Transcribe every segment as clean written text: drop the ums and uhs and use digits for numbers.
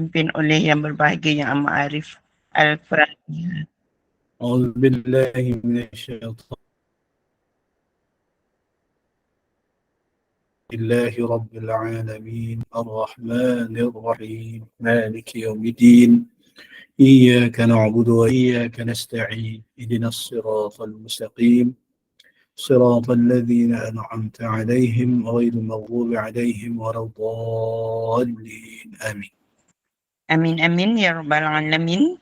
dipimpin oleh yang berbahagia yang amat arif. Al-Fatihah. أعوذ بالله من الشيطان لله رب العالمين الرحمن الرحيم مالك يوم الدين إياك نعبد وإياك نستعين اهدنا الصراط المستقيم صراط الذين أنعمت عليهم غير المغضوب عليهم ولا الضالين آمين. Amin amin ya rabbal alamin.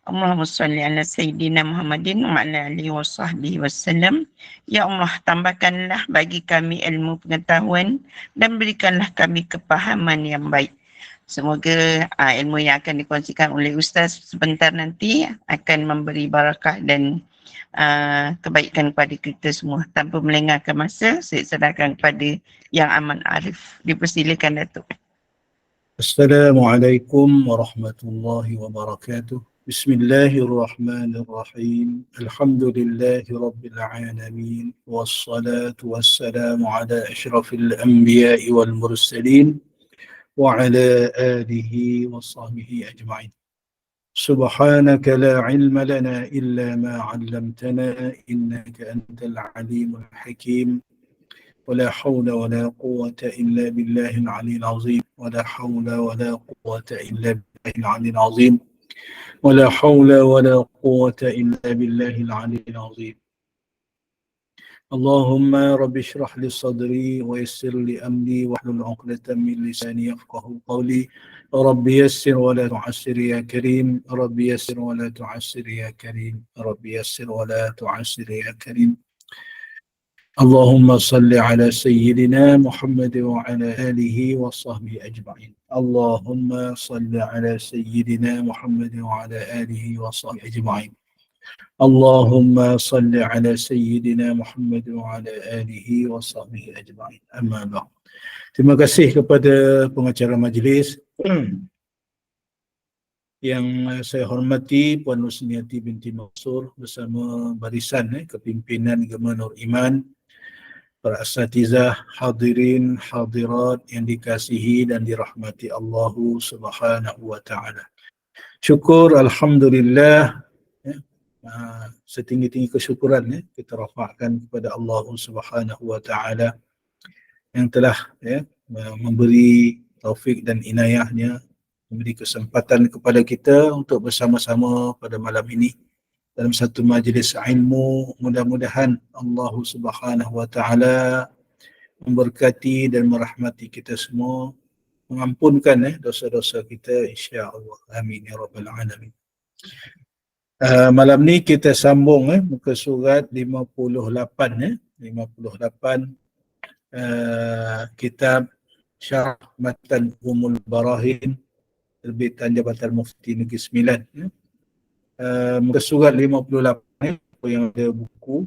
Allahumma salli ala Sayyidina Muhammadin wa ala alihi wa sahbihi wasallam. Ya Allah, tambahkanlah bagi kami ilmu pengetahuan dan berikanlah kami kepahaman yang baik. Semoga ilmu yang akan dikongsikan oleh Ustaz sebentar nanti akan memberi barakah dan kebaikan kepada kita semua. Tanpa melengahkan masa, saya serahkan kepada Yang Aman Arif. Dipersilakan Datuk. السلام عليكم ورحمة الله وبركاته. بسم الله الرحمن الرحيم. الحمد لله رب العالمين والصلاة والسلام على أشرف الأنبياء والمرسلين وعلى آله وصحبه أجمعين. سبحانك لا علم لنا إلا ما علمتنا إنك أنت العليم الحكيم ولا حول ولا قوة إلا بالله العلي العظيم ولا حول ولا قوة إلا بالله العلي العظيم ولا حول ولا قوة إلا بالله العلي العظيم. اللهم رب اشرح لي صدري ويسر لي أمري واحلل عقدة من لساني يفقه قولي. رب يسر ولا تعسر يا كريم رب يسر ولا تعسر يا كريم رب يسر ولا تعسر يا كريم. اللهم صل على سيدنا محمد وعلى آله وصحبه أجمعين. اللهم صل على سيدنا محمد وعلى آله وصحبه أجمعين. اللهم صل على سيدنا محمد وعلى آله وصحبه أجمعين. أما بعد. Terima kasih kepada pengacara majlis yang saya hormati Puan Nusniati binti Mansur bersama barisan kepimpinan Gema Nur Iman, para asatizah, hadirin, hadirat yang dikasihi dan dirahmati Allah Subhanahu wa taala. Syukur alhamdulillah setinggi-tinggi kesyukuran kita rafakkan kepada Allah Subhanahu wa taala yang telah memberi taufik dan inayahnya, memberi kesempatan kepada kita untuk bersama-sama pada malam ini dalam satu majlis ilmu. Mudah-mudahan Allah Subhanahu wa taala memberkati dan merahmati kita semua, mengampunkan dosa-dosa kita insya-Allah. Amin ya rabbal alamin. Malam ni kita sambung muka surat 58 kitab Syarh Matan Umul Barahin terbitan Jabatan Mufti Negeri Sembilan. Muka surat 58 yang ada buku,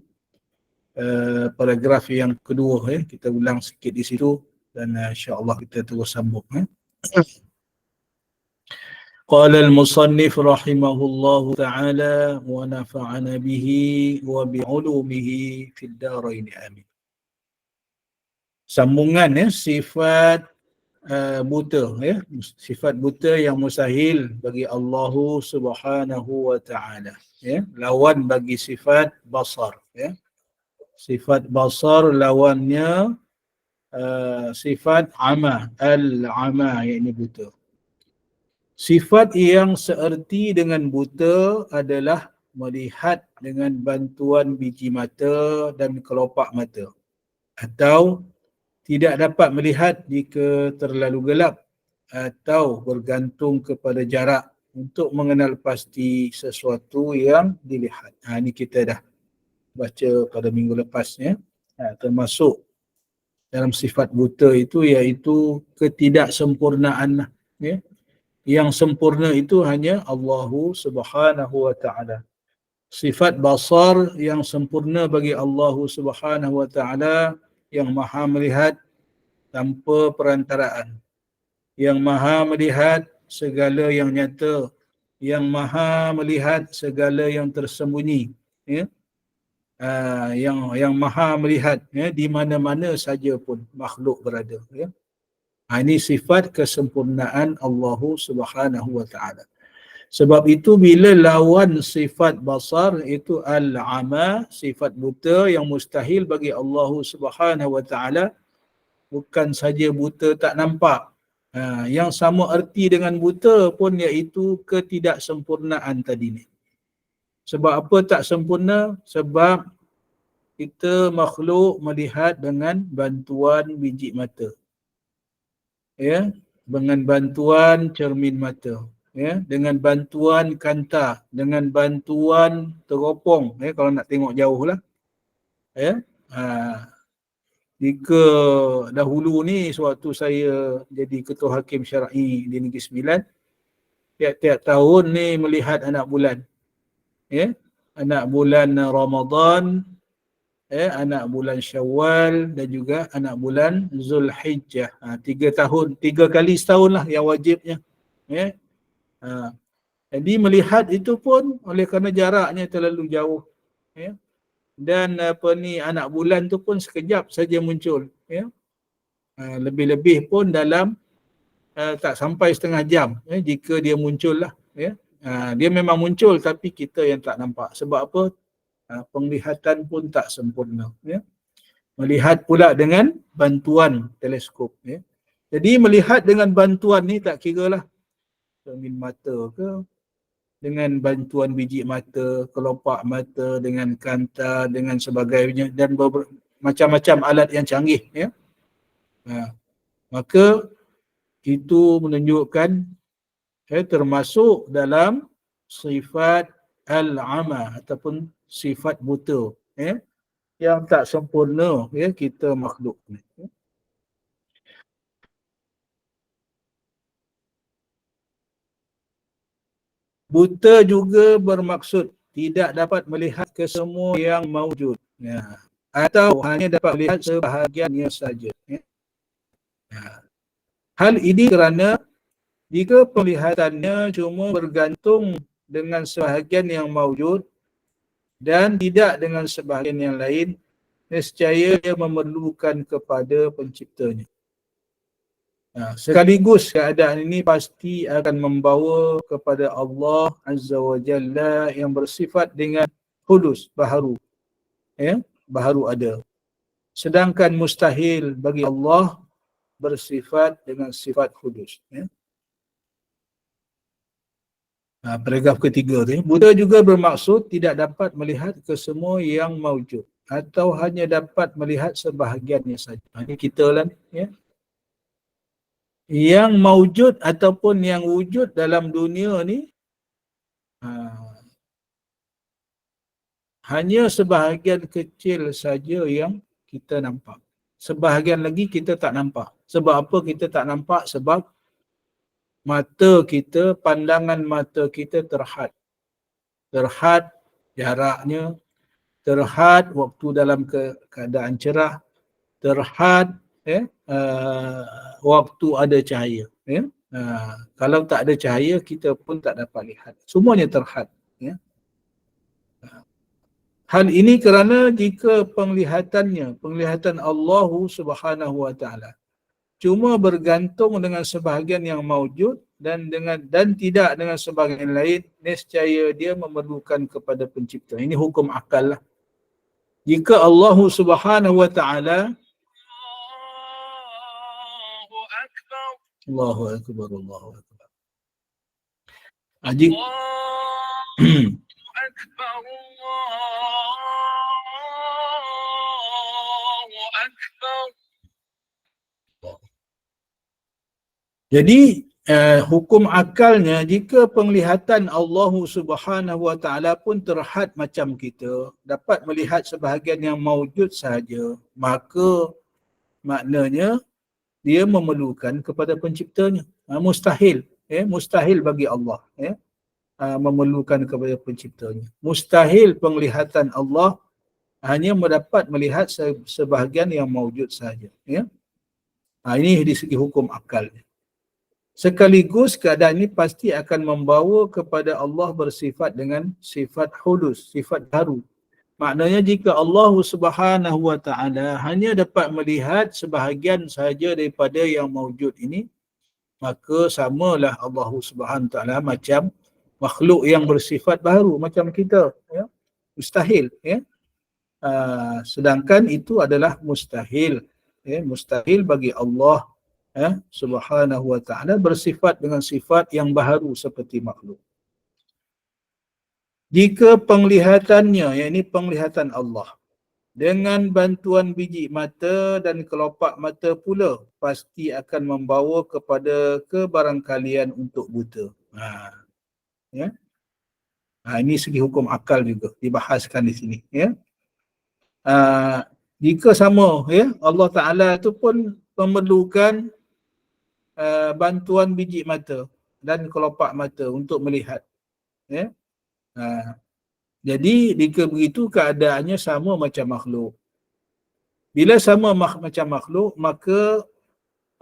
paragraf yang kedua kita ulang sikit di situ dan insya-Allah kita terus sambung. Qala al-musannif rahimahullahu ta'ala wa nafa'ana bihi wa bi'ulumihi fid darain amin. Sambungan sifat buta sifat buta yang mustahil bagi Allah Subhanahu wa taala lawan bagi sifat basar sifat basar lawannya sifat ama al-ama yakni buta. Sifat yang seerti dengan buta adalah melihat dengan bantuan biji mata dan kelopak mata, atau tidak dapat melihat jika terlalu gelap, atau bergantung kepada jarak untuk mengenal pasti sesuatu yang dilihat. Ini kita dah baca pada minggu lepasnya. Termasuk dalam sifat buta itu iaitu ketidaksempurnaan. Yang sempurna itu hanya Allah Subhanahu wa taala. Sifat basar yang sempurna bagi Allah Subhanahu wa taala yang maha melihat tanpa perantaraan, yang maha melihat segala yang nyata, yang maha melihat segala yang tersembunyi, yang maha melihat di mana-mana saja pun makhluk berada. Ini sifat kesempurnaan Allah Subhanahu wa ta'ala. Sebab itu bila lawan sifat basar itu al-ama, sifat buta yang mustahil bagi Allah Subhanahu wa ta'ala, bukan saja buta tak nampak. Yang sama erti dengan buta pun iaitu ketidaksempurnaan tadi ni. Sebab apa tak sempurna? Sebab kita makhluk melihat dengan bantuan biji mata. Ya, dengan bantuan cermin mata, ya, dengan bantuan kanta, dengan bantuan teropong, ya, kalau nak tengok jauh lah, ya. Jika dahulu ni sewaktu saya jadi ketua hakim syar'i di Negeri Sembilan, tiap-tiap tahun ni melihat anak bulan, ya, anak bulan Ramadan, anak bulan Syawal dan juga anak bulan Zulhijjah. 3 tahun, 3 kali setahun lah yang wajibnya. Ya. Jadi melihat itu pun oleh kerana jaraknya terlalu jauh. Ya. Dan anak bulan tu pun sekejap saja muncul. Ya. Lebih-lebih pun dalam tak sampai setengah jam, ya, jika dia muncul lah. Ya. Dia memang muncul tapi kita yang tak nampak. Sebab apa? Penglihatan pun tak sempurna, ya. Melihat pula dengan bantuan teleskop, ya. Jadi melihat dengan bantuan ni tak kira lah cermin mata ke, dengan bantuan biji mata, kelopak mata, dengan kanta, dengan sebagainya, dan macam-macam alat yang canggih, ya. Maka itu menunjukkan termasuk dalam sifat al-ama ataupun sifat buta, ya, yang tak sempurna, ya, kita makhluk ni. Buta juga bermaksud tidak dapat melihat kesemua yang maujud, ya, atau hanya dapat melihat sebahagiannya saja, ya. Hal ini kerana jika penglihatannya cuma bergantung dengan sebahagian yang maujud dan tidak dengan sebahagian yang lain, nescaya dia memerlukan kepada penciptanya. Sekaligus keadaan ini pasti akan membawa kepada Allah Azza wa Jalla yang bersifat dengan hudus, baharu, ya, baharu ada. Sedangkan mustahil bagi Allah bersifat dengan sifat hudus, ya. Paragraf ketiga tu, buta juga bermaksud tidak dapat melihat kesemua yang maujud atau hanya dapat melihat sebahagiannya saja. Ini kita lah, ya. Yang maujud ataupun yang wujud dalam dunia ni hanya sebahagian kecil saja yang kita nampak. Sebahagian lagi kita tak nampak. Sebab apa kita tak nampak? Sebab mata kita, pandangan mata kita terhad. Terhad jaraknya, terhad waktu dalam keadaan cerah, terhad waktu ada cahaya. Ya? Kalau tak ada cahaya, kita pun tak dapat lihat. Semuanya terhad. Ya? Hal ini kerana jika penglihatan Allah Subhanahu wa ta'ala cuma bergantung dengan sebahagian yang maujud dan tidak dengan sebahagian lain, nescaya dia memerlukan kepada pencipta. Ini hukum akal lah. Jika Allah Subhanahu wa ta'ala Allahu Akbar, Allahu Akbar. Jadi hukum akalnya, jika penglihatan Allah Subhanahu wa ta'ala pun terhad macam kita, dapat melihat sebahagian yang maujud sahaja, maka maknanya dia memerlukan kepada penciptanya. Mustahil, mustahil bagi Allah, memerlukan kepada penciptanya. Mustahil penglihatan Allah hanya mendapat melihat sebahagian yang maujud sahaja, ya. Ini di segi hukum akal. Sekaligus keadaan ini pasti akan membawa kepada Allah bersifat dengan sifat hudus, sifat baru. Maknanya jika Allah Subhanahu wa taala hanya dapat melihat sebahagian sahaja daripada yang maujud ini, maka samalah Allah Subhanahu wa taala macam makhluk yang bersifat baru macam kita, ya. Mustahil, ya. Sedangkan itu adalah mustahil, ya. Mustahil bagi Allah, ya, Subhanahu wa taala bersifat dengan sifat yang baharu seperti makhluk. Jika penglihatannya, yakni penglihatan Allah, dengan bantuan biji mata dan kelopak mata pula, pasti akan membawa kepada kebarangkalian untuk buta. Ya. Ini segi hukum akal juga dibahaskan di sini. Ya. Jika sama, ya, Allah Ta'ala itu pun memerlukan bantuan biji mata dan kelopak mata untuk melihat. Ya. Jadi jika begitu keadaannya sama macam makhluk. Bila sama macam makhluk, maka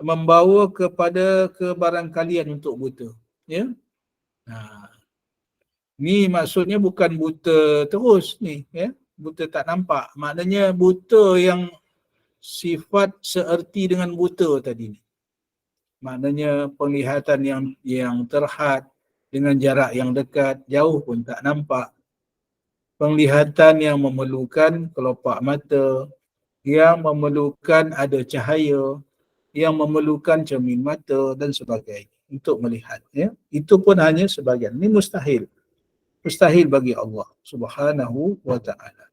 membawa kepada kebarangkalian untuk buta. Ya. Ni maksudnya bukan buta terus ni, ya. Buta tak nampak. Maknanya buta yang sifat seerti dengan buta tadi ni. Maknanya penglihatan yang terhad dengan jarak yang dekat, jauh pun tak nampak. Penglihatan yang memerlukan kelopak mata, yang memerlukan ada cahaya, yang memerlukan cermin mata dan sebagainya untuk melihat, ya. Itu pun hanya sebahagian. Ini mustahil. Mustahil bagi Allah Subhanahu wa taala.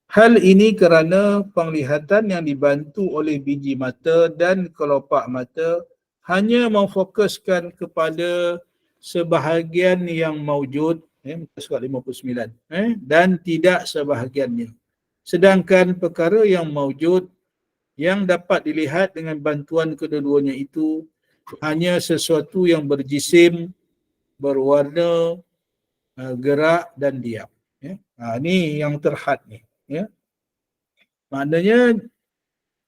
Hal ini kerana penglihatan yang dibantu oleh biji mata dan kelopak mata hanya memfokuskan kepada sebahagian yang maujud, surat 59, dan tidak sebahagiannya. Sedangkan perkara yang maujud yang dapat dilihat dengan bantuan kedua-duanya itu hanya sesuatu yang berjisim, berwarna, gerak dan diam. Ya. Ni yang terhad ni. Ya. Maknanya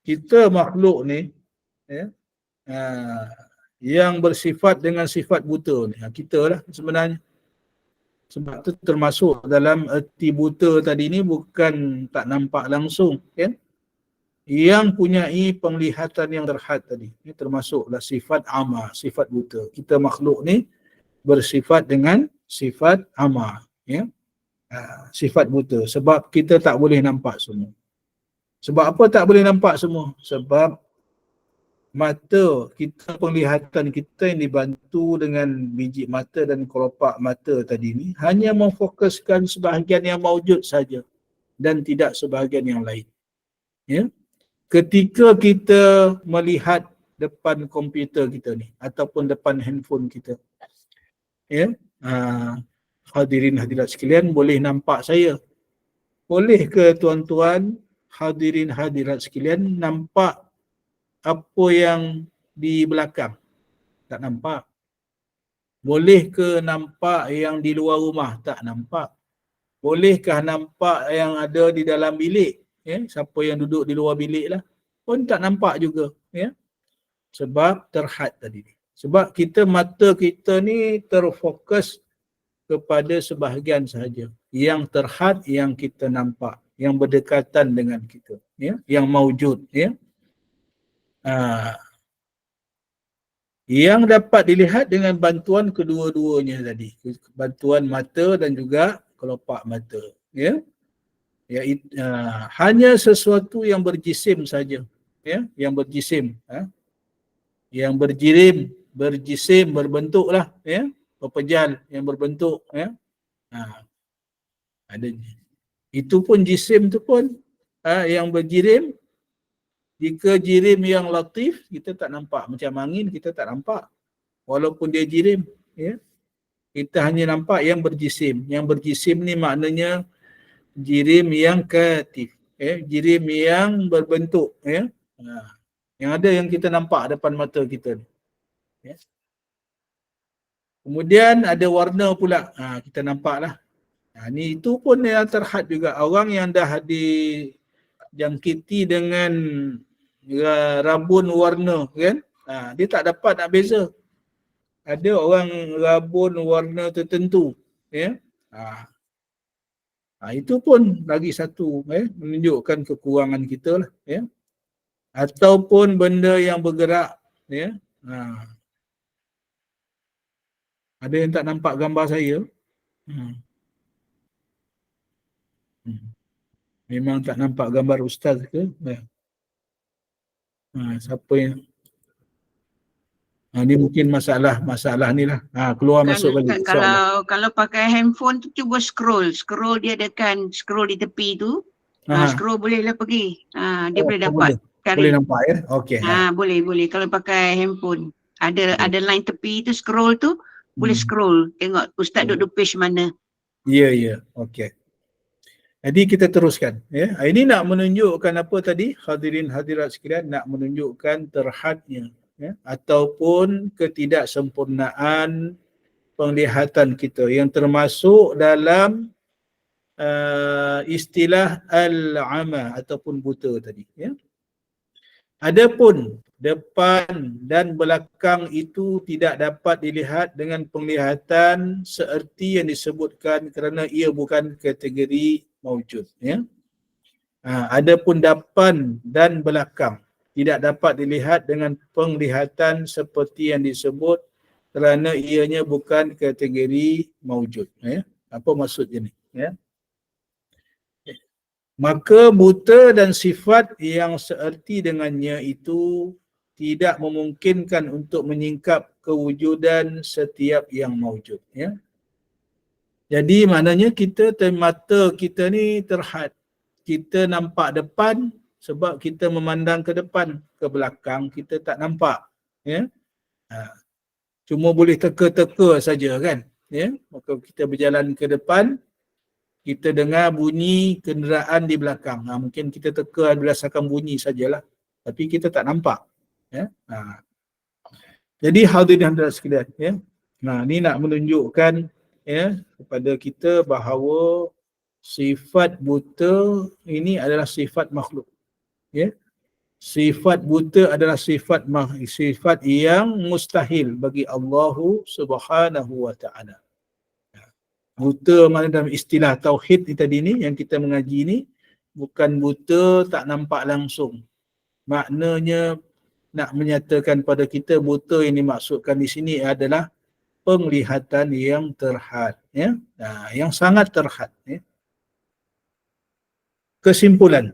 kita makhluk ni, ya, yang bersifat dengan sifat buta ni, kita lah sebenarnya. Sebab tu termasuk dalam erti buta tadi ni bukan tak nampak langsung, kan? Yang punyai penglihatan yang terhad tadi, ini termasuklah sifat ama, sifat buta. Kita makhluk ni bersifat dengan sifat ama, ya. Sifat buta sebab kita tak boleh nampak semua. Sebab apa tak boleh nampak semua? Sebab mata kita, penglihatan kita yang dibantu dengan biji mata dan kelopak mata tadi ni hanya memfokuskan sebahagian yang maujud saja dan tidak sebahagian yang lain. Ya. Ketika kita melihat depan komputer kita ni ataupun depan handphone kita, ya, hadirin hadirat sekalian boleh nampak saya. Boleh ke tuan-tuan hadirin hadirat sekalian nampak apa yang di belakang? Tak nampak. Boleh ke nampak yang di luar rumah? Tak nampak. Bolehkah nampak yang ada di dalam bilik? Ya, siapa yang duduk di luar bilik lah. Pun tak nampak juga. Ya. Sebab terhad tadi. Sebab kita, mata kita ni terfokus kepada sebahagian sahaja. Yang terhad, yang kita nampak. Yang berdekatan dengan kita. Ya. Yang maujud. Ya. Yang dapat dilihat dengan bantuan kedua-duanya tadi. Bantuan mata dan juga kelopak mata. Ya. Hanya sesuatu yang berjisim saja. Ya. Yang berjisim. Yang berjisim, berbentuk lah. Ya. Pepejal yang berbentuk. Ya. Adanya. Itu pun jisim tu pun yang berjirim. Jika jirim yang latif, kita tak nampak. Macam angin, kita tak nampak. Walaupun dia jirim. Ya. Kita hanya nampak yang berjisim. Yang berjisim ni maknanya jirim yang katif. Ya. Jirim yang berbentuk. Ya. Yang ada yang kita nampak depan mata kita ni. Ya. Kemudian ada warna pula. Kita nampak lah. Ni itu pun yang terhad juga. Orang yang dah dijangkiti dengan rabun warna, kan? Dia tak dapat nak beza. Ada orang rabun warna tertentu, ya. Itu pun lagi satu menunjukkan kekurangan kita lah, ya. Ataupun benda yang bergerak, ya. Ada yang tak nampak gambar saya? Memang tak nampak gambar ustaz ke? Siapa yang ni mungkin masalah ni lah. Keluar Kan, masuk balik, insyaAllah. kalau pakai handphone tu cuba scroll dia dekat scroll di tepi tu. Scroll bolehlah pergi. Dia boleh dapat. Boleh nampak ya? Okey. Boleh. Kalau pakai handphone. Ada line tepi tu, scroll tu. Boleh scroll. Tengok ustaz duduk page mana. Ya. Okey. Jadi kita teruskan. Ya. Ini nak menunjukkan apa tadi? Hadirin hadirat sekalian, nak menunjukkan terhadnya, ya, ataupun ketidaksempurnaan penglihatan kita yang termasuk dalam istilah al-ama ataupun buta tadi, ya. Adapun depan dan belakang itu tidak dapat dilihat dengan penglihatan seerti yang disebutkan kerana ia bukan kategori maujud, ya. Adapun depan dan belakang tidak dapat dilihat dengan penglihatan seperti yang disebut kerana ianya bukan kategori maujud, ya. Apa maksudnya ni, ya? Maka buta dan sifat yang seerti dengannya itu tidak memungkinkan untuk menyingkap kewujudan setiap yang maujud, ya. Jadi maknanya mata kita ni terhad. Kita nampak depan sebab kita memandang ke depan, ke belakang kita tak nampak, ya. Cuma boleh teka-teka saja kan, ya. Maka kita berjalan ke depan, kita dengar bunyi kenderaan di belakang. Mungkin kita teka berdasarkan bunyi sajalah, tapi kita tak nampak, ya. Jadi hadirin hadirat sekalian, ya. Ni nak menunjukkan, ya, kepada kita bahawa sifat buta ini adalah sifat makhluk, ya. Sifat buta adalah sifat yang mustahil bagi Allah Subhanahu wa ta'ala. Buta mana dalam istilah tauhid ni tadi ni yang kita mengaji ni, bukan buta tak nampak langsung. Maknanya nak menyatakan pada kita buta yang dimaksudkan di sini adalah penglihatan yang terhad, ya. Yang sangat terhad, ya. Kesimpulan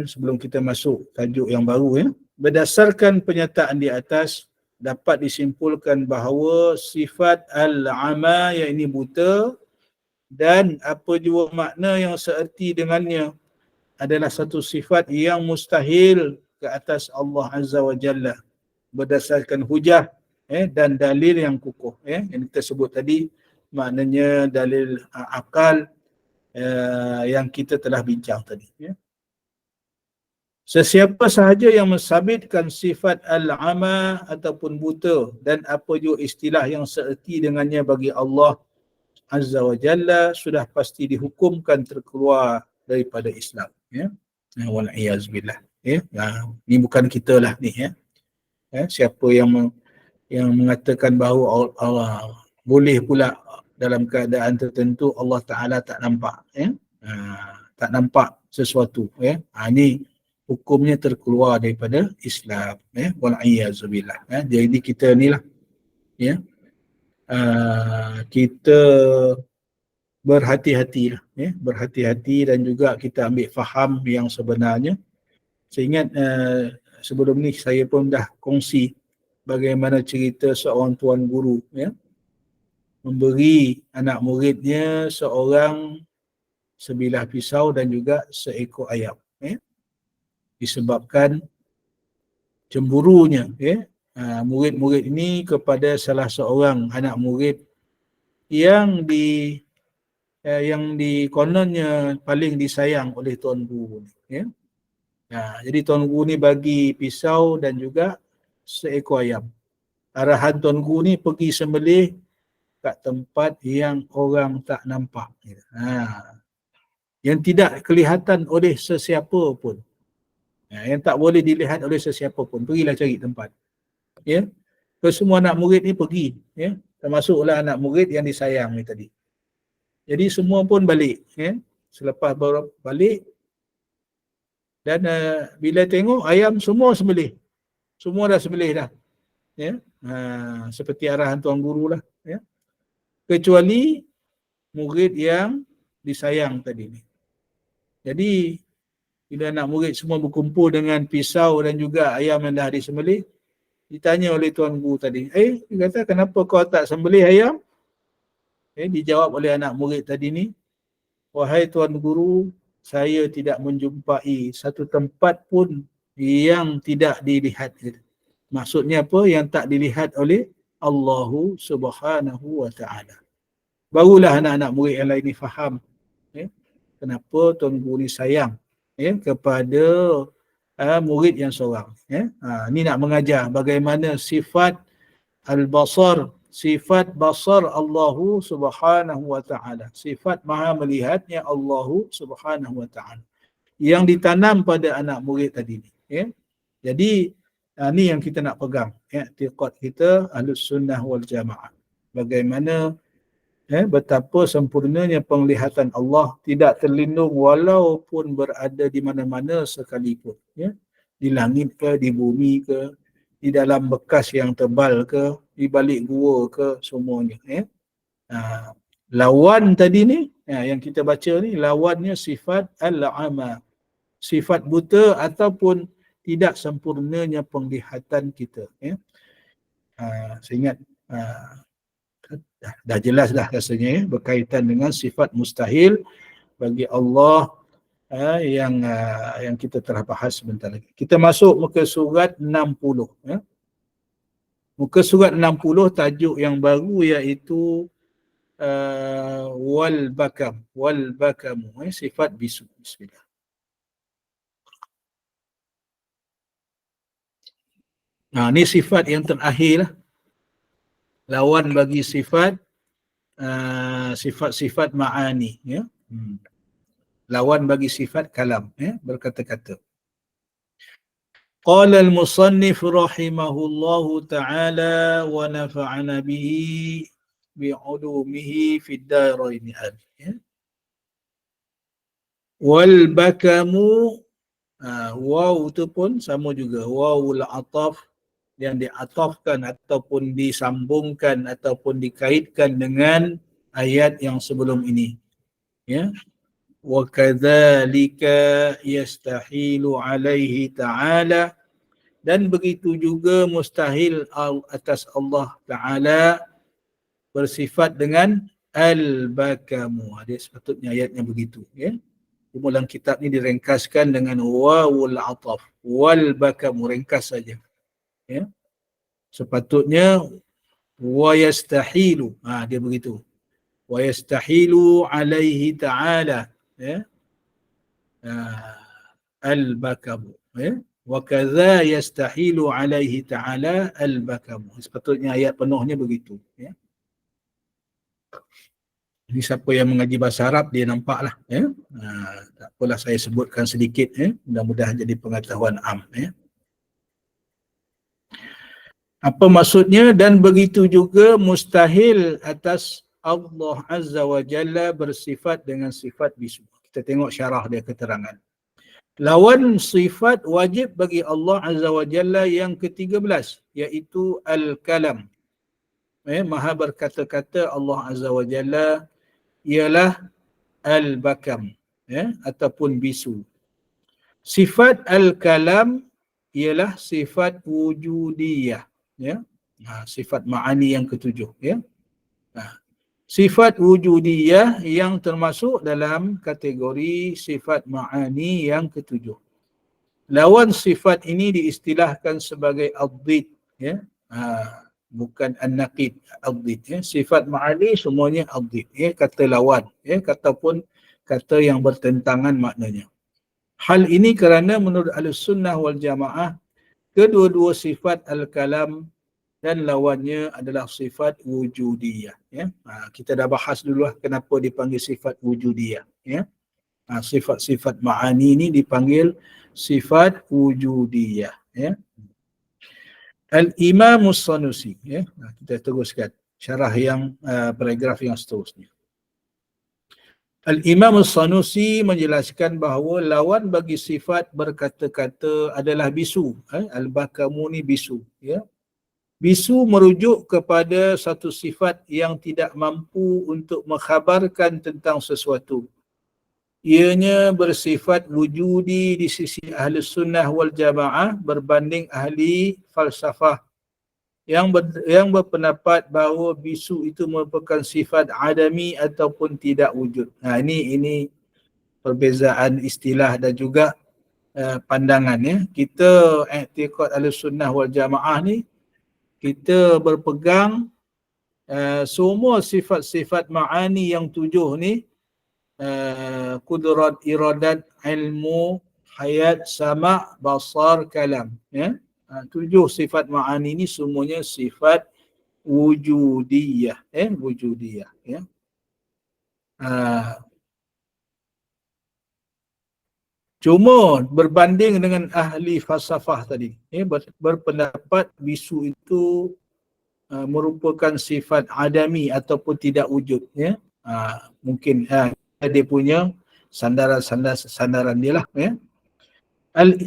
sebelum kita masuk tajuk yang baru, ya. Berdasarkan penyataan di atas, dapat disimpulkan bahawa sifat al-ama, iaitu buta, dan apa jua makna yang seerti dengannya adalah satu sifat yang mustahil ke atas Allah Azza wa Jalla berdasarkan hujah, dan dalil yang kukuh, yang kita sebut tadi, maknanya dalil akal yang kita telah bincang tadi, ya. Sesiapa sahaja yang mensabitkan sifat al-ama ataupun buta dan apa jua istilah yang seerti dengannya bagi Allah Azza wa Jalla sudah pasti dihukumkan terkeluar daripada Islam, ya. Wal'iyazbillah, ya. Ni bukan kita lah ni, ya. Siapa yang mengatakan bahawa Allah boleh pula dalam keadaan tertentu Allah Ta'ala tak nampak, ya. Tak nampak sesuatu, ya. Ni hukumnya terkeluar daripada Islam, ya. Wal'iyyazubillah, ya. Jadi kita ni lah, ya, kita berhati-hati lah, ya. Berhati-hati dan juga kita ambil faham yang sebenarnya. Saya ingat sebelum ni saya pun dah kongsi bagaimana cerita seorang tuan guru, ya, memberi anak muridnya seorang sebilah pisau dan juga seekor ayam, ya. Disebabkan cemburunya, ya, murid-murid ini kepada salah seorang anak murid yang kononnya paling disayang oleh tuan guru, ya. Jadi tuan guru ni bagi pisau dan juga seekor ayam. Arahan tuan guru ni pergi sembelih kat tempat yang orang tak nampak, ya. Yang tidak kelihatan oleh sesiapa pun, yang tak boleh dilihat oleh sesiapa pun. Pergilah cari tempat, ya. Semua anak murid ni pergi, ya, termasuklah anak murid yang disayang ni tadi. Jadi semua pun balik. Selepas balik, dan bila tengok ayam semua sembelih. Semua dah sembelih dah. Seperti arahan tuan guru lah. Kecuali murid yang disayang tadi ni. Jadi bila anak murid semua berkumpul dengan pisau dan juga ayam yang dah disembelih, ditanya oleh tuan guru tadi, dia kata, kenapa kau tak sembelih ayam? Dijawab oleh anak murid tadi ni, wahai tuan guru, saya tidak menjumpai satu tempat pun yang tidak dilihat. Maksudnya apa? Yang tak dilihat oleh Allah Subhanahu wa ta'ala. Barulah anak-anak murid yang lain ni faham kenapa tuan guru ni sayang kepada murid yang seorang. Ni nak mengajar bagaimana sifat al-basar, sifat basar Allah Subhanahu wa ta'ala, sifat maha melihatnya Allah Subhanahu wa ta'ala yang ditanam pada anak murid tadi ni. Jadi ni yang kita nak pegang, i'tiqad kita Ahlus Sunnah wal Jamaah. Bagaimana betapa sempurnanya penglihatan Allah, tidak terlindung walaupun berada di mana-mana sekalipun, di langit ke, di bumi ke, di dalam bekas yang tebal ke, di balik gua ke, semuanya. Lawan tadi ni yang kita baca ni, lawannya sifat al-ama, sifat buta ataupun tidak sempurnanya penglihatan kita. Saya ingat dah jelas dah rasanya berkaitan dengan sifat mustahil bagi Allah yang kita telah bahas sebentar lagi. Kita masuk muka surat 60. Muka surat 60 tajuk yang baru iaitu wal bakamu, sifat bisu. Bismillah. Ni sifat yang terakhir lah. Lawan bagi sifat sifat-sifat ma'ani, lawan bagi sifat kalam, berkata-kata. Qala al-musannif rahimahullahu ta'ala wa nafa'ana bihi bi'ulumihi fid darain. Wal bakamu, waw tu pun sama juga, wawul ataf yang diatafkan ataupun disambungkan ataupun dikaitkan dengan ayat yang sebelum ini. Wa kadzalika yastahilu alaihi ta'ala, dan begitu juga mustahil atas Allah Ta'ala bersifat dengan al-bakamu. Dia sepatutnya ayatnya begitu. Cuma dalam kitab ni direngkaskan dengan wawul ataf, wal bakamu, ringkas saja. Sepatutnya wa yastahilu, dia begitu, wa yastahilu alaihi ta'ala al-bakamu, wa kadza yastahilu alaihi ta'ala al-bakamu. Sepatutnya ayat penuhnya begitu. Ini siapa yang mengaji bahasa Arab dia nampaklah. Tak apalah saya sebutkan sedikit, mudah-mudahan jadi pengetahuan am. Apa maksudnya? Dan begitu juga mustahil atas Allah Azza wa Jalla bersifat dengan sifat bisu. Kita tengok syarah dia, keterangan. Lawan sifat wajib bagi Allah Azza wa Jalla yang ke-13, iaitu al-kalam. Maha berkata-kata Allah Azza wa Jalla ialah al-bakam, ataupun bisu. Sifat al-kalam ialah sifat wujudiyah. Sifat ma'ani yang ke-7. Sifat wujudiyah yang termasuk dalam kategori sifat ma'ani yang ke-7. Lawan sifat ini diistilahkan sebagai ad-did, bukan an-naqid, ad-did. Sifat ma'ani semuanya ad-did, kata lawan, ataupun kata yang bertentangan maknanya. Hal ini kerana menurut Ahlus Sunnah wal Jamaah, kedua-dua sifat al-kalam dan lawannya adalah sifat wujudiyah. Kita dah bahas dulu kenapa dipanggil sifat wujudiyah. Sifat-sifat ma'ani ini dipanggil sifat wujudiyah. Al-Imam As-Sanusi. Kita teruskan syarah yang paragraf yang seterusnya. Al-Imam As-Sanusi menjelaskan bahawa lawan bagi sifat berkata-kata adalah bisu. Al-Bakamu ni bisu. Ya. Bisu merujuk kepada satu sifat yang tidak mampu untuk mengkhabarkan tentang sesuatu. Ianya bersifat wujudi di sisi ahli sunnah wal jamaah berbanding ahli falsafah yang berpendapat bahawa bisu itu merupakan sifat adami ataupun tidak wujud. Ini perbezaan istilah dan juga pandangan ya. Kita i'tiqad Ahlussunnah wal Jamaah ni kita berpegang semua sifat-sifat ma'ani yang 7 ni, kudrat, iradat, ilmu, hayat, sama, basar, kalam ya. 7 sifat ma'ani ni semuanya sifat wujudiyah, wujudiyah ya. Cuma berbanding dengan ahli falsafah tadi, berpendapat bisu itu merupakan sifat adami ataupun tidak wujud ya. Mungkin dia punya sandaran dia lah ya.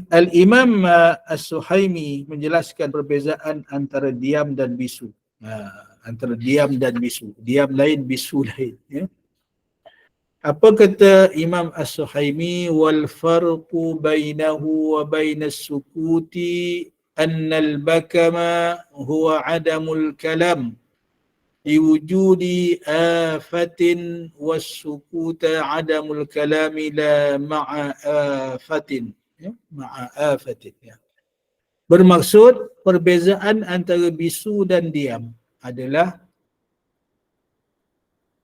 Al-Imam As-Suhaimi menjelaskan perbezaan antara diam dan bisu. Antara diam dan bisu. Diam lain, bisu lain. Ya. Apa kata Imam As-Suhaimi? Wal farqu bainahu wa bainas sukuti annal bakama huwa adamul kalam liwujudi afatin was sukuta adamul kalami la ma'a afatin. Ya, ma'afatin ya. Bermaksud perbezaan antara bisu dan diam adalah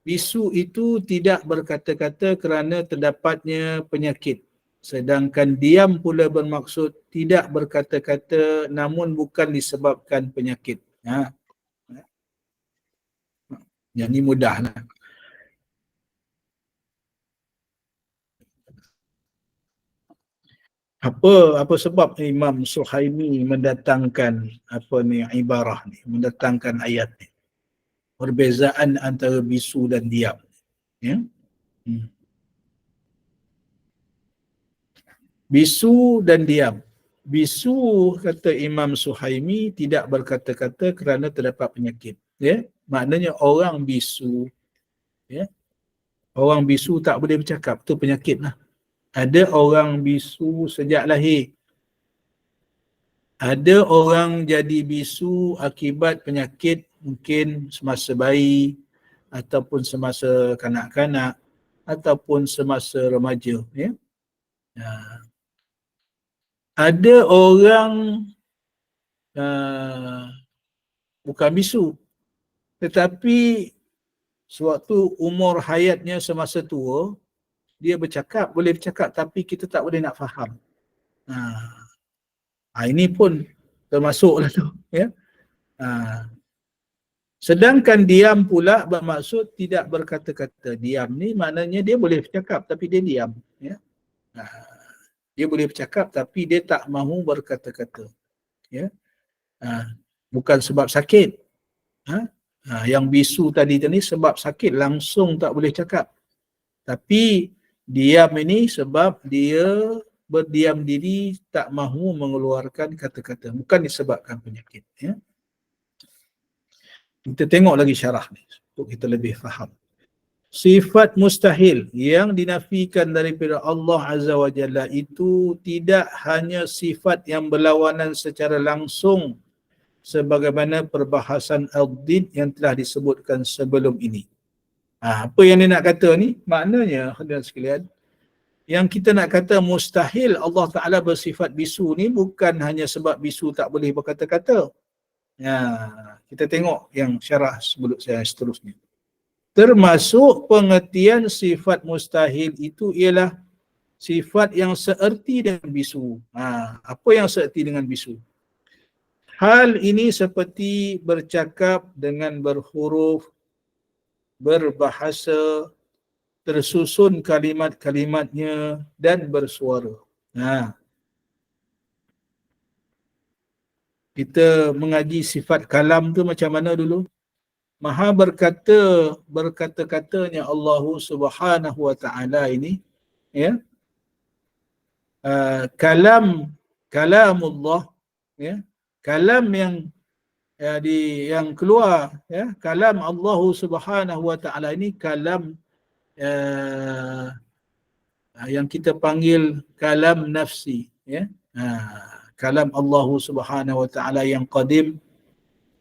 bisu itu tidak berkata-kata kerana terdapatnya penyakit, sedangkan diam pula bermaksud tidak berkata-kata namun bukan disebabkan penyakit. Yang ini mudahlah. Apa sebab Imam Suhaimi mendatangkan ibarah ni, mendatangkan ayat ni? Perbezaan antara bisu dan diam. Ya? Bisu dan diam. Bisu, kata Imam Suhaimi, tidak berkata-kata kerana terdapat penyakit. Ya? Maknanya orang bisu, ya? Orang bisu tak boleh bercakap, tu penyakit lah. Ada orang bisu sejak lahir. Ada orang jadi bisu akibat penyakit mungkin semasa bayi ataupun semasa kanak-kanak ataupun semasa remaja. Ya? Ada orang bukan bisu tetapi sewaktu umur hayatnya semasa tua, dia bercakap, boleh bercakap tapi kita tak boleh nak faham. Ini pun termasuklah tu. Ya? Sedangkan diam pula bermaksud tidak berkata-kata. Diam ni maknanya dia boleh bercakap tapi dia diam. Ya? Dia boleh bercakap tapi dia tak mahu berkata-kata. Ya? Bukan sebab sakit. Yang bisu tadi sebab sakit langsung tak boleh cakap. Tapi diam ini sebab dia berdiam diri, tak mahu mengeluarkan kata-kata, bukan disebabkan penyakit. Ya? Kita tengok lagi syarah ni untuk kita lebih faham. Sifat mustahil yang dinafikan daripada Allah Azza wa Jalla itu tidak hanya sifat yang berlawanan secara langsung sebagaimana perbahasan al-did yang telah disebutkan sebelum ini. Apa yang dia nak kata ni? Maknanya, hadirin sekalian, yang kita nak kata mustahil Allah Ta'ala bersifat bisu ni bukan hanya sebab bisu tak boleh berkata-kata. Kita tengok yang syarah sebelum saya seterusnya. Termasuk pengertian sifat mustahil itu ialah sifat yang seerti dengan bisu. Apa yang seerti dengan bisu? Hal ini seperti bercakap dengan berhuruf, berbahasa, tersusun kalimat-kalimatnya dan bersuara. Kita mengaji sifat kalam tu macam mana dulu? Maha berkata-katanya Allah Subhanahu wa taala ini, ya, kalamullah, ya, kalam yang keluar, ya, kalam Allah Subhanahu wa taala ini kalam yang kita panggil kalam nafsi, ya. Kalam Allah Subhanahu wa taala yang qadim,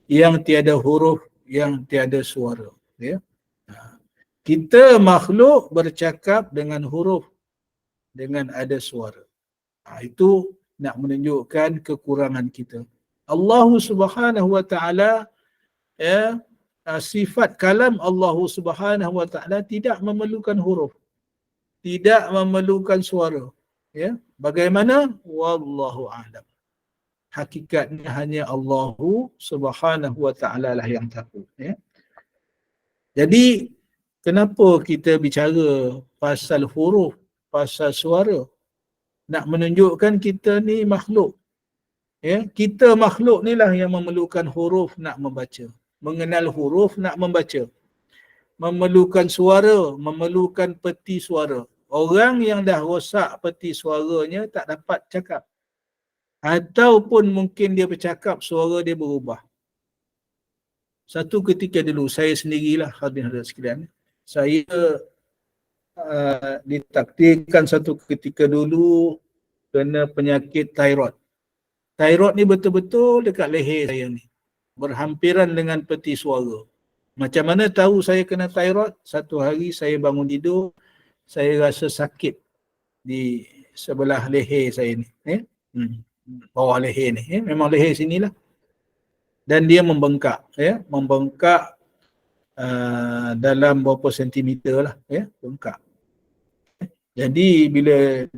yang tiada huruf, yang tiada suara, ya. Kita makhluk bercakap dengan huruf, dengan ada suara. Itu nak menunjukkan kekurangan kita. Allah Subhanahu wa taala, ya, sifat kalam Allah Subhanahu wa taala tidak memerlukan huruf, tidak memerlukan suara, ya. Bagaimana? Wallahu a'lam. Hakikatnya hanya Allah Subhanahu wa taala lah yang tahu, ya. Jadi kenapa kita bicara pasal huruf, pasal suara? Nak menunjukkan kita ni makhluk, ya. Kita makhluk ni lah yang memerlukan huruf nak membaca, mengenal huruf nak membaca, memerlukan suara, memerlukan peti suara. Orang yang dah rosak peti suaranya tak dapat cakap, ataupun mungkin dia bercakap suara dia berubah. Satu ketika dulu, saya sendirilah hadirin sekalian, saya ditakdirkan satu ketika dulu kena penyakit thyroid. Thyroid ni betul-betul dekat leher saya ni, berhampiran dengan peti suara. Macam mana tahu saya kena thyroid? Satu hari saya bangun tidur, saya rasa sakit di sebelah leher saya ni, bawah leher ni, ya. Memang leher sinilah. Dan dia membengkak, ya, membengkak dalam berapa sentimeter lah, ya, bengkak. Jadi bila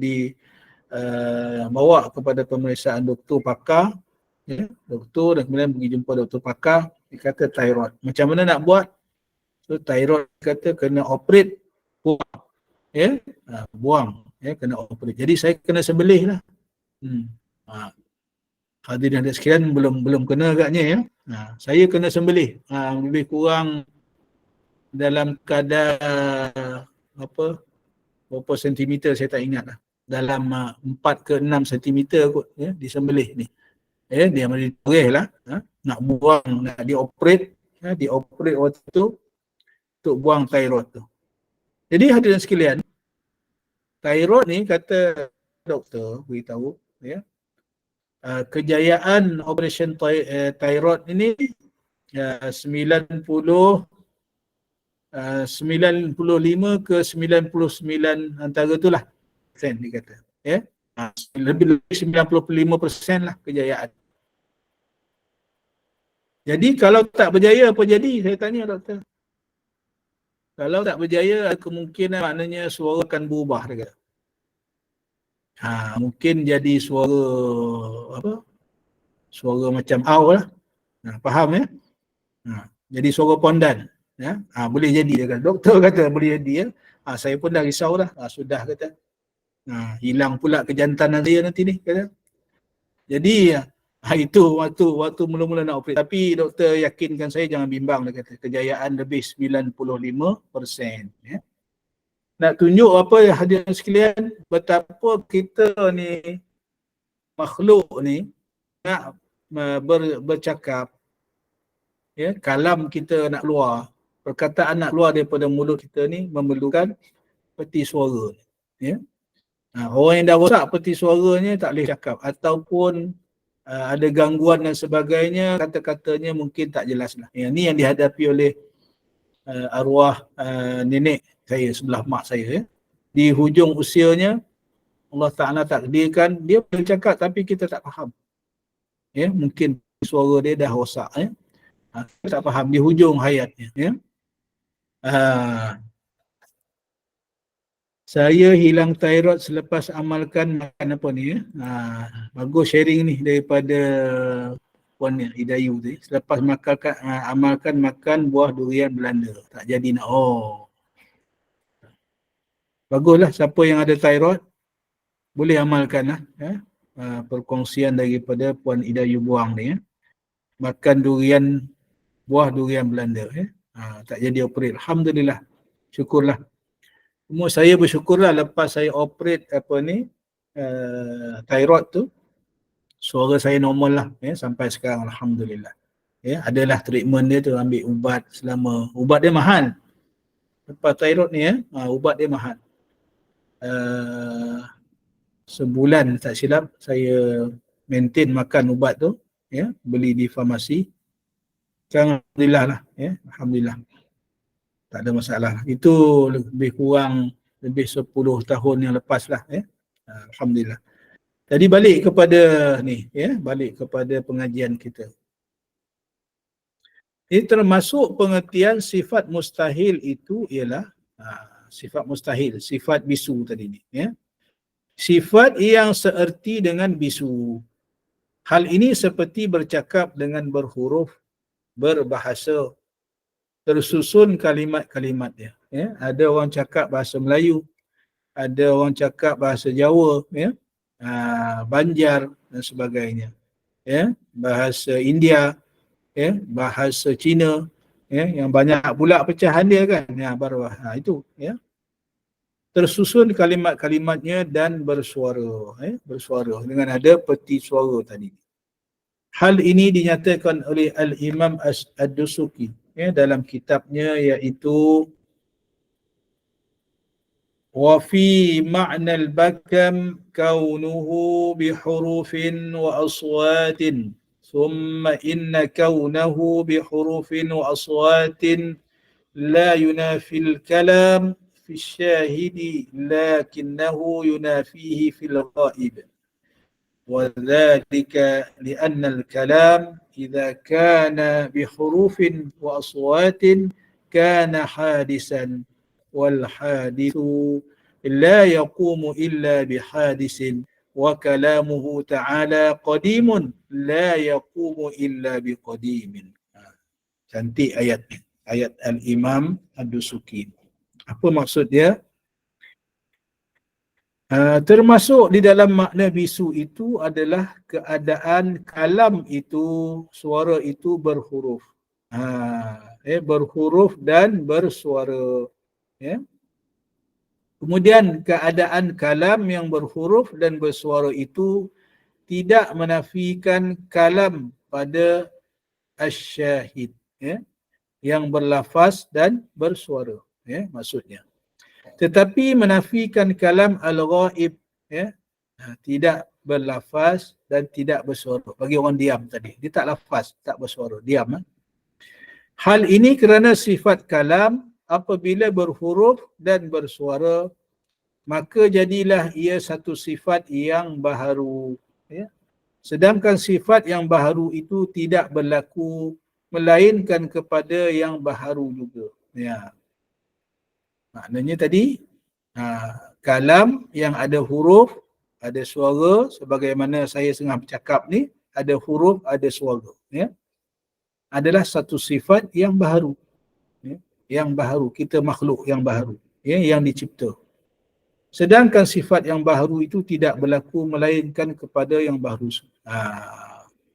bawa kepada pemeriksaan doktor pakar, ya, doktor, dan kemudian pergi jumpa doktor pakar, dia kata thyroid. Macam mana nak buat? So thyroid kata kena operate, buang, ya, buang, ya, kena operate. Jadi saya kena sembelih lah. Hadirin sekalian, belum kena agaknya, ya. Saya kena sembelih, lebih kurang dalam kadar berapa sentimeter saya tak ingat lah. Dalam 4 ke 6 sentimeter kot, ya, disembelih ni. Ya, dia mesti turih lah, nak buang, nak dioperate, ya, dioperate waktu tu untuk buang thyroid tu. Jadi hadirin sekalian, thyroid ni kata doktor beritahu, ya, kejayaan operation thyroid ini 95 ke 99 antara itulah persen dia kata, ya. Lebih 95% lah kejayaan. Jadi kalau tak berjaya apa jadi? Saya tanya doktor. Kalau tak berjaya, kemungkinan maknanya suara akan berubah, dia kata. Mungkin jadi suara suara macam aw lah. Faham, ya? Jadi suara pondan, ya. Boleh jadi, dia kata. Doktor kata boleh jadi, ya. Saya pun dah risau dah. Sudah kata. Hilang pula kejantanan saya nanti ni, kata. Jadi itu waktu mula-mula nak operate. Tapi doktor yakinkan saya jangan bimbang, dia kata. Kejayaan lebih 95%, ya. Nak tunjuk apa, hadirin sekalian, betapa kita ni makhluk ni nak bercakap, ya, kalam kita nak keluar, perkataan nak keluar daripada mulut kita ni memerlukan peti suara, ya. Orang yang dah rosak peti suaranya tak boleh cakap, ataupun ada gangguan dan sebagainya, kata-katanya mungkin tak jelas lah. Ini yang dihadapi oleh arwah nenek saya sebelah mak saya, ya. Di hujung usianya Allah Ta'ala takdirkan dia boleh cakap tapi kita tak faham, ya. Mungkin suara dia dah rosak, ya. Kita tak faham di hujung hayatnya, ya. Saya hilang thyroid selepas amalkan makan apa ni, ya. Bagus sharing ni daripada Puan Hidayu tu. Selepas amalkan makan buah durian Belanda, tak jadi nak. Baguslah, siapa yang ada thyroid boleh amalkan lah, ya. Perkongsian daripada Puan Hidayu Buang ni, ya. Makan buah durian Belanda, ya. Tak jadi operate. Alhamdulillah. Syukurlah. Cuma saya bersyukurlah lepas saya operate thyroid tu, suara saya normal lah sampai sekarang, alhamdulillah. Adalah treatment dia tu, ambil ubat selama, ubat dia mahal. Lepas thyroid ni ubat dia mahal. Sebulan tak silap saya maintain makan ubat tu, beli di farmasi. Alhamdulillah lah, alhamdulillah. Tak ada masalah. Itu lebih kurang lebih 10 tahun yang lepas lah. Alhamdulillah. Jadi balik kepada ni, balik kepada pengajian kita. Ini termasuk pengertian sifat mustahil itu ialah sifat mustahil, sifat bisu tadi ni. Sifat yang seerti dengan bisu. Hal ini seperti bercakap dengan berhuruf, berbahasa, tersusun kalimat-kalimatnya. Ada orang cakap bahasa Melayu, ada orang cakap bahasa Jawa, Banjar dan sebagainya. Bahasa India, bahasa Cina, yang banyak pula pecahan dia kan. Itu, tersusun kalimat-kalimatnya dan bersuara, bersuara dengan ada peti suara tadi. Hal ini dinyatakan oleh Al-Imam Ad-Dusuki dalam kitabnya, iaitu wa fi ma'na al-bakam kaunuhu bihurufin wa aswatin thumma inna kaunahu bihurufin wa aswatin la yunafi al-kalam fi syahidi lakinnahu yunafihi fil ghaib. وذلك لأن الكلام إذا كان بحروف وأصوات كان حادثا والحادث لا يقوم إلا بحادث وكلامه تعالى قديم لا يقوم إلا بقديم. Cantik ayat Al-Imam Ad-Dusuki. Apa maksud dia? Termasuk di dalam makna bisu itu adalah keadaan kalam itu, suara itu berhuruf. Berhuruf dan bersuara. Kemudian keadaan kalam yang berhuruf dan bersuara itu tidak menafikan kalam pada asyahid, yang berlafaz dan bersuara, maksudnya. Tetapi menafikan kalam al-ghaib, tidak berlafaz dan tidak bersuara. Bagi orang diam tadi, dia tak lafaz, tak bersuara, diam. Hal ini kerana sifat kalam apabila berhuruf dan bersuara, maka jadilah ia satu sifat yang baharu. Sedangkan sifat yang baharu itu tidak berlaku melainkan kepada yang baharu juga. Maknanya tadi, kalam yang ada huruf, ada suara, sebagaimana saya tengah bercakap ni, ada huruf, ada suara. Adalah satu sifat yang baharu. Yang baharu, kita makhluk yang baharu, yang dicipta. Sedangkan sifat yang baharu itu tidak berlaku melainkan kepada yang baharu.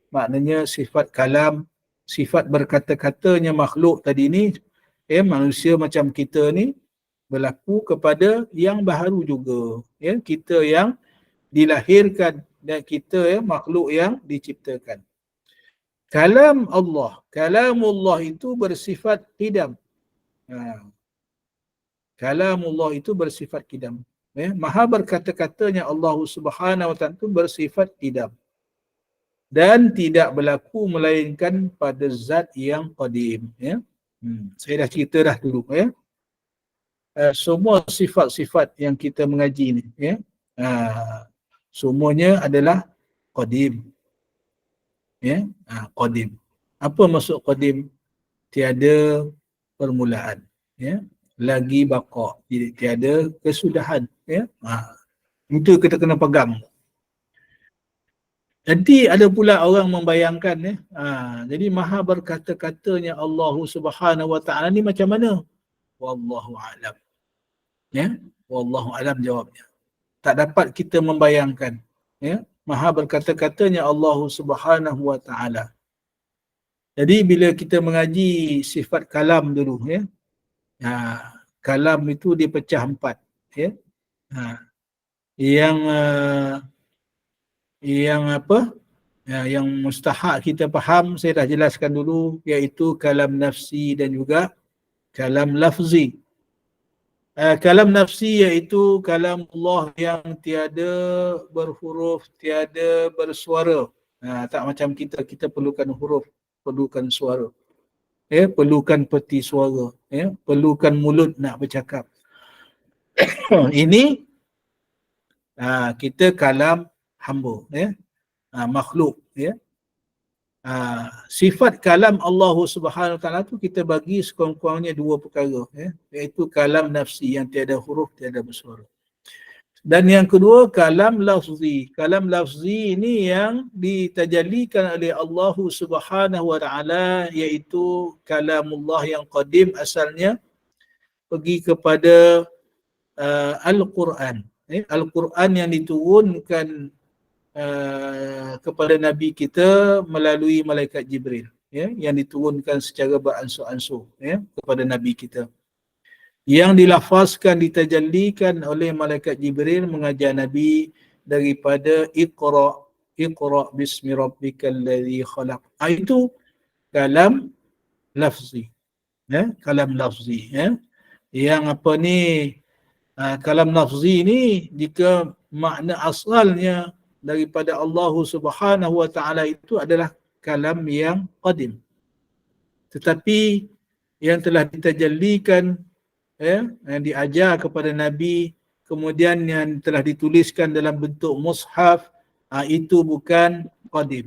Maknanya sifat kalam, sifat berkata-katanya makhluk tadi ni, manusia macam kita ni, berlaku kepada yang baharu juga. Kita yang dilahirkan dan kita makhluk yang diciptakan. Kalamullah itu bersifat qidam. Kalamullah itu bersifat qidam. Maha berkata-katanya Allah Subhanahu wa ta'ala itu bersifat qidam. Dan tidak berlaku melainkan pada zat yang qadim. Saya dah cerita dah dulu. Semua sifat-sifat yang kita mengaji ni, semuanya adalah qadim. Qadim. Apa maksud qadim? Tiada permulaan, lagi baqa, tiada kesudahan. Itu kita kena pegang. Nanti ada pula orang membayangkan, jadi maha berkata-katanya Allah Subhanahu wa ta'ala ni macam mana? Wallahu a'lam. Wallahu a'lam jawabnya. Tak dapat kita membayangkan. Maha berkata-katanya Allah Subhanahu wa ta'ala. Jadi bila kita mengaji sifat kalam dulu, ya, kalam itu dipecah 4, ya. Yang yang apa? Yang mustahak kita faham saya dah jelaskan dulu, iaitu kalam nafsi dan juga kalam lafzi. Kalam nafsi iaitu kalam Allah yang tiada berhuruf, tiada bersuara. Tak macam kita perlukan huruf, perlukan suara. Perlukan peti suara, perlukan mulut nak bercakap. Ini kita kalam hamba, makhluk, sifat kalam Allah Subhanahu Wa Taala tu kita bagi sekurang-kurangnya 2 perkara, iaitu kalam nafsi yang tiada huruf, tiada bersuara. Dan yang kedua kalam lafzi. Kalam lafzi ini yang ditajallikan oleh Allah Subhanahu Wa Taala, iaitu kalamullah yang qadim, asalnya pergi kepada Al-Quran. Al-Quran yang diturunkan kepada Nabi kita melalui malaikat Jibril, yang diturunkan secara beransur-ansur, kepada Nabi kita, yang dilafazkan, ditajallikan oleh malaikat Jibril mengajar Nabi daripada Iqra bismi rabbikal ladzi khalaq. Itu kalam lafzi, kalam lafzi, yang apa ni, kalam lafzi ni jika makna asalnya daripada Allah Subhanahu Wa Taala itu adalah kalam yang qadim, tetapi yang telah ditajallikan, yang diajar kepada Nabi, kemudian yang telah dituliskan dalam bentuk mushaf, itu bukan qadim,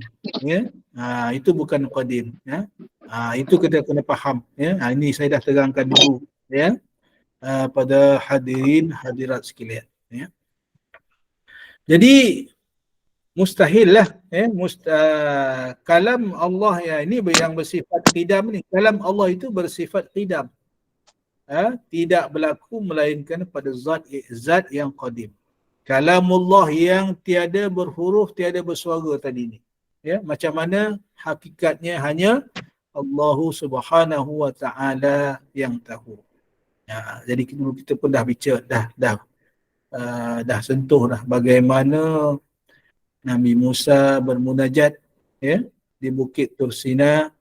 itu bukan qadim, itu kita kena faham, ini saya dah terangkan dulu, pada hadirin hadirat sekalian, Jadi mustahil lah, kalam Allah ini yang bersifat qidam ni, kalam Allah itu bersifat qidam, tidak berlaku melainkan pada zat yang qadim. Kalamullah yang tiada berhuruf, tiada bersuara tadi ni, macam mana hakikatnya hanya Allah Subhanahu Wa Taala yang tahu. Jadi kita pun dah bicara, dah sentuh dah bagaimana Nabi Musa bermunajat, di Bukit Tursina,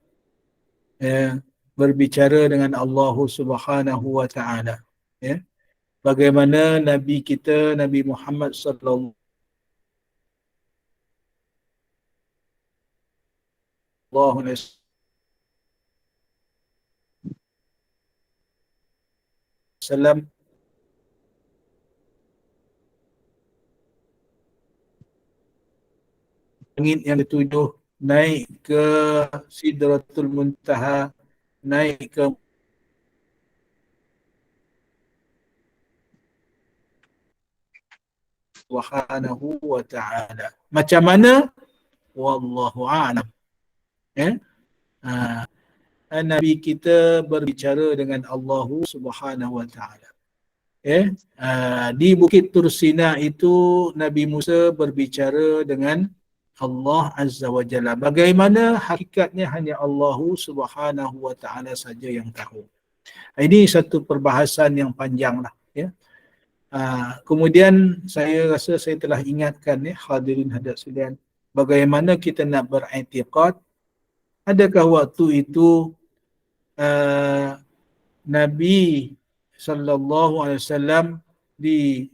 berbicara dengan Allah Subhanahu Wa Taala. Bagaimana Nabi kita, Nabi Muhammad sallallahu alaihi wasallam langit yang ketujuh, naik ke Sidratul Muntaha, naik ke Subhanahu Wa Taala. Macam mana? Wallahu a'lam. Nabi kita berbicara dengan Allah Subhanahu Wa Taala. Di Bukit Tursina itu Nabi Musa berbicara dengan Allah Azza wa Jalla. Bagaimana hakikatnya hanya Allah Subhanahu Wa Taala saja yang tahu. Ini satu perbahasan yang panjang lah, kemudian saya rasa saya telah ingatkan, hadirin hadirat sekalian, bagaimana kita nak beriktikad. Adakah waktu itu Nabi sallallahu alaihi wasallam di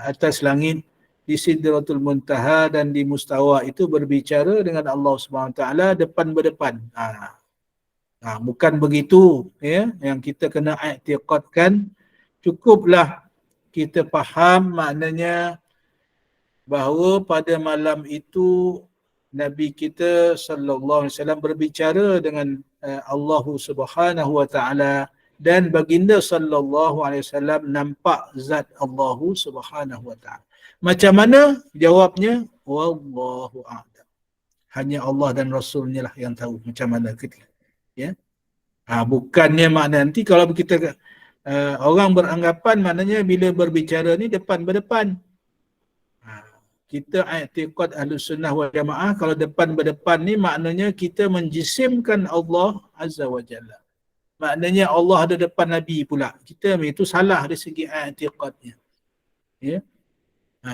atas langit, di Sidratul Muntaha dan di Mustawa itu berbicara dengan Allah Subhanahu Wa Taala depan berdepan? Bukan begitu, yang kita kena iktikadkan. Cukuplah kita faham maknanya bahawa pada malam itu Nabi kita sallallahu alaihi wasallam berbicara dengan Allah Subhanahu Wa Taala, dan baginda sallallahu alaihi wasallam nampak zat Allah Subhanahu Wa Taala. Macam mana? Jawabnya wallahu a'lam. Hanya Allah dan Rasulnya lah yang tahu macam mana kita. Bukannya makna nanti kalau kita orang beranggapan maknanya bila berbicara ni depan berdepan. kita i'tiqad Ahlus Sunnah wal Jamaah, kalau depan berdepan ni maknanya kita menjisimkan Allah Azza wa Jalla. Maknanya Allah ada depan Nabi pula. Kita itu salah dari segi i'tiqadnya. Ya.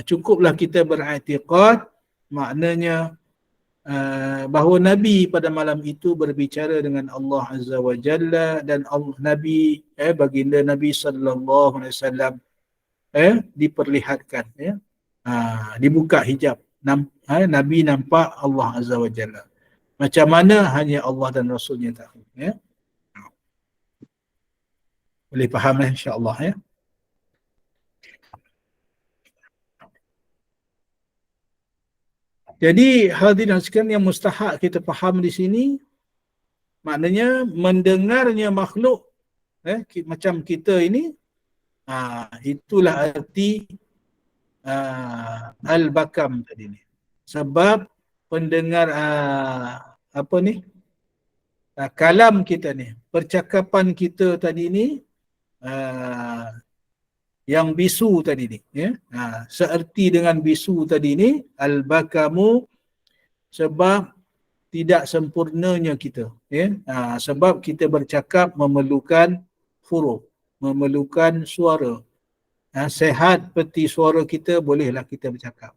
Cukuplah kita beriktikad, maknanya bahawa Nabi pada malam itu berbicara dengan Allah Azza wa Jalla, dan Nabi baginda Nabi sallallahu alaihi wasallam diperlihatkan, dibuka hijab, Nabi nampak Allah Azza wa Jalla. Macam mana hanya Allah dan Rasulnya tahu. Boleh faham insya-Allah. Jadi hadirin sekalian, yang mustahak kita faham di sini, maknanya mendengarnya makhluk macam kita ini, itulah arti al-bakam tadi ni. Sebab pendengar kalam kita ni, percakapan kita tadi ni, yang bisu tadi ni, seerti dengan bisu tadi ni, al-bakamu, sebab tidak sempurnanya kita, sebab kita bercakap memerlukan huruf, memerlukan suara. Sehat peti suara kita, bolehlah kita bercakap.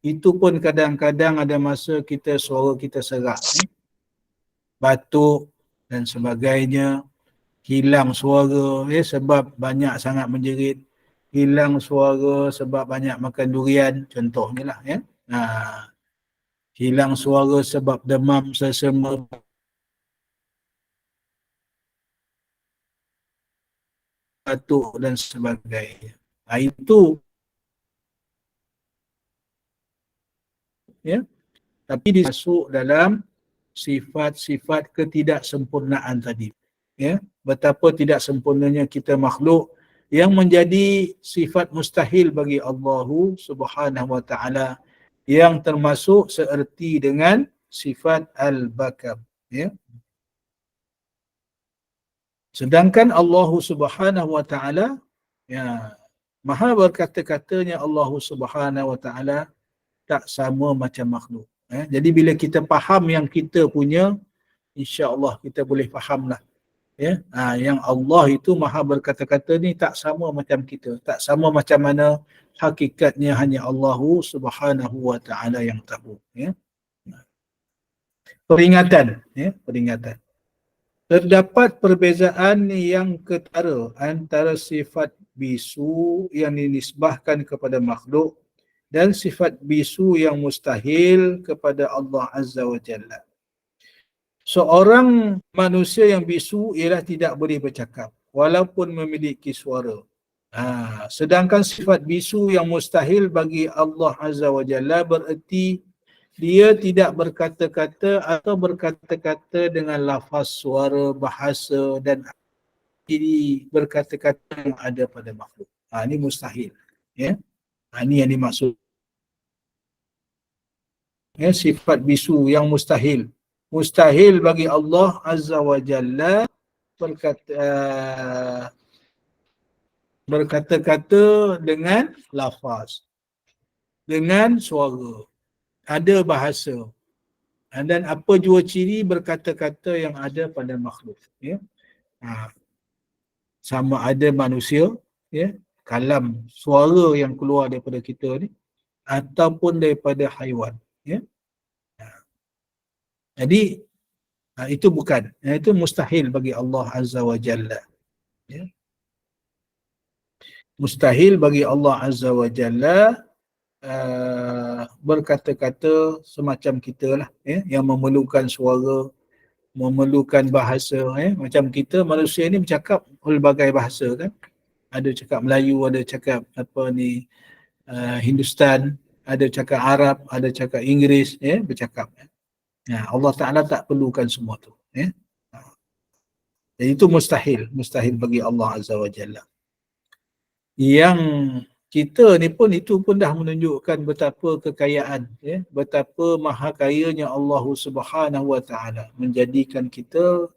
Itu pun kadang-kadang ada masa suara kita serak, batuk dan sebagainya, hilang suara sebab banyak sangat menjerit, hilang suara sebab banyak makan durian, contohnya lah. Hilang suara sebab demam sesama, batuk dan sebagainya. Itu tapi masuk dalam sifat-sifat ketidaksempurnaan tadi. Betapa tidak sempurnanya kita makhluk, yang menjadi sifat mustahil bagi Allah Subhanahu wa taala, yang termasuk seerti dengan sifat al-bakam. Sedangkan Allah Subhanahu wa taala, maha berkata-katanya Allah Subhanahu wa taala tak sama macam makhluk. Jadi bila kita faham yang kita punya, insya-Allah kita boleh fahamlah. Yang Allah itu maha berkata-kata ni tak sama macam kita, tak sama macam mana, hakikatnya hanya Allah Subhanahu wa taala yang tahu. Peringatan. Terdapat perbezaan yang ketara antara sifat bisu yang dinisbahkan kepada makhluk dan sifat bisu yang mustahil kepada Allah Azza wa Jalla. Seorang manusia yang bisu ialah tidak boleh bercakap walaupun memiliki suara. Sedangkan sifat bisu yang mustahil bagi Allah Azza wa Jalla bererti dia tidak berkata-kata atau berkata-kata dengan lafaz suara, bahasa dan berkata-kata yang ada pada makhluk. Ini mustahil. Ini yang dimaksud. Sifat bisu yang mustahil. Mustahil bagi Allah Azza wa Jalla berkata-kata dengan lafaz, dengan suara, ada bahasa, dan apa jua ciri berkata-kata yang ada pada makhluk. Sama ada manusia, kalam suara yang keluar daripada kita ni, ataupun daripada haiwan. Jadi itu bukan, itu mustahil bagi Allah Azza wa Jalla. Mustahil bagi Allah Azza wa Jalla berkata-kata semacam kita lah, yang memerlukan suara, memerlukan bahasa. Macam kita manusia ni bercakap pelbagai bahasa kan. Ada cakap Melayu, ada cakap Hindustan, ada cakap Arab, ada cakap Inggeris, bercakap. Allah Ta'ala tak perlukan semua tu. Jadi itu mustahil bagi Allah Azza wa Jalla. Yang kita ni pun, itu pun dah menunjukkan betapa kekayaan, betapa maha kayanya Allah Subhanahu wa Ta'ala menjadikan kita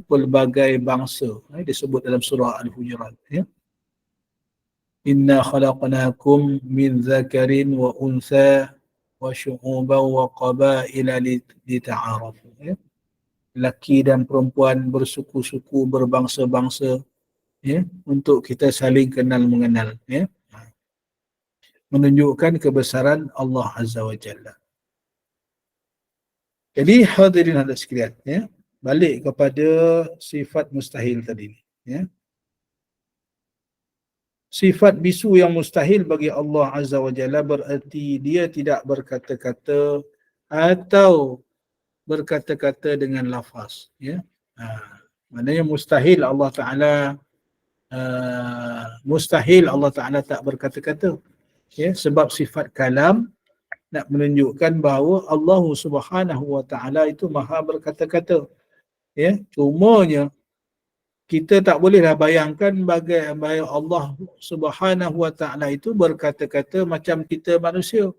pelbagai bangsa, disebut dalam surah Al-Hujurat. Inna khalaqnakum min zakarin wa untha wa syu'uban wa qabaila lita'arafu. Ya. Laki dan perempuan bersuku-suku, berbangsa-bangsa, ya, untuk kita saling kenal mengenal, ya. Menunjukkan kebesaran Allah Azza wa Jalla. Jadi hadirin hadirat sekalian, ya, balik kepada sifat mustahil tadi ni, ya. Sifat bisu yang mustahil bagi Allah Azza wa Jalla bererti dia tidak berkata-kata atau berkata-kata dengan lafaz, ya. Maknanya mustahil Allah Ta'ala mustahil Allah Ta'ala tak berkata-kata, ya, sebab sifat kalam nak menunjukkan bahawa Allah Subhanahu wa Ta'ala itu maha berkata-kata, ya. Cumanya kita tak bolehlah bayangkan bagaimana Allah Subhanahu wa Ta'ala itu berkata-kata macam kita manusia.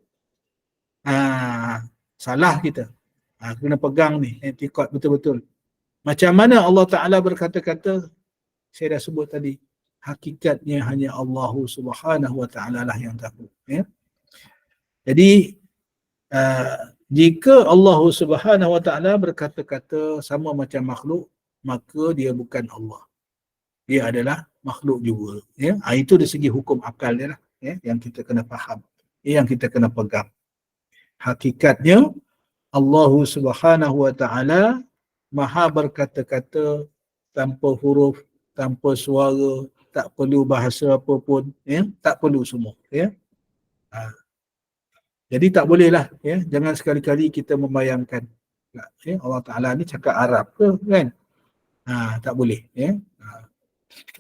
Salah kita. Kena pegang ni, etikot betul-betul. Macam mana Allah Ta'ala berkata-kata? Saya dah sebut tadi, hakikatnya hanya Allah Subhanahu wa Ta'ala lah yang tahu, ya. Jadi jika Allah Subhanahu wa Ta'ala berkata-kata sama macam makhluk, maka dia bukan Allah. Dia adalah makhluk juga, ya. Itu dari segi hukum akal dia lah, ya, yang kita kena faham, yang kita kena pegang. Hakikatnya Allah Subhanahu wa Ta'ala maha berkata-kata tanpa huruf, tanpa suara, tak perlu bahasa apapun, ya, tak perlu semua, ya. Jadi tak bolehlah, ya, jangan sekali-kali kita membayangkan, ya, Allah Ta'ala ni cakap Arab ke, kan? Tak boleh, ya.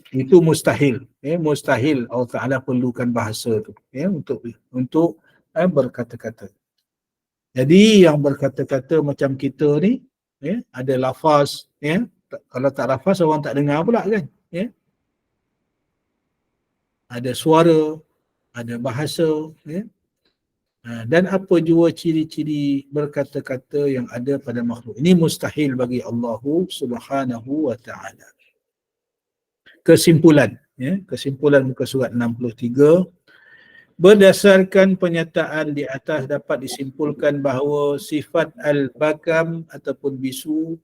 Itu mustahil, ya, mustahil Allah Ta'ala perlukan bahasa tu, ya, untuk berkata-kata. Jadi yang berkata-kata macam kita ni, ya, ada lafaz, ya. Kalau tak lafaz orang tak dengar pula, kan, ya. Ada suara, ada bahasa, ya. Dan apa jua ciri-ciri berkata-kata yang ada pada makhluk. Ini mustahil bagi Allah Subhanahu wa Ta'ala. Kesimpulan, ya, kesimpulan muka surat 63. Berdasarkan penyataan di atas dapat disimpulkan bahawa sifat al-bakam ataupun bisu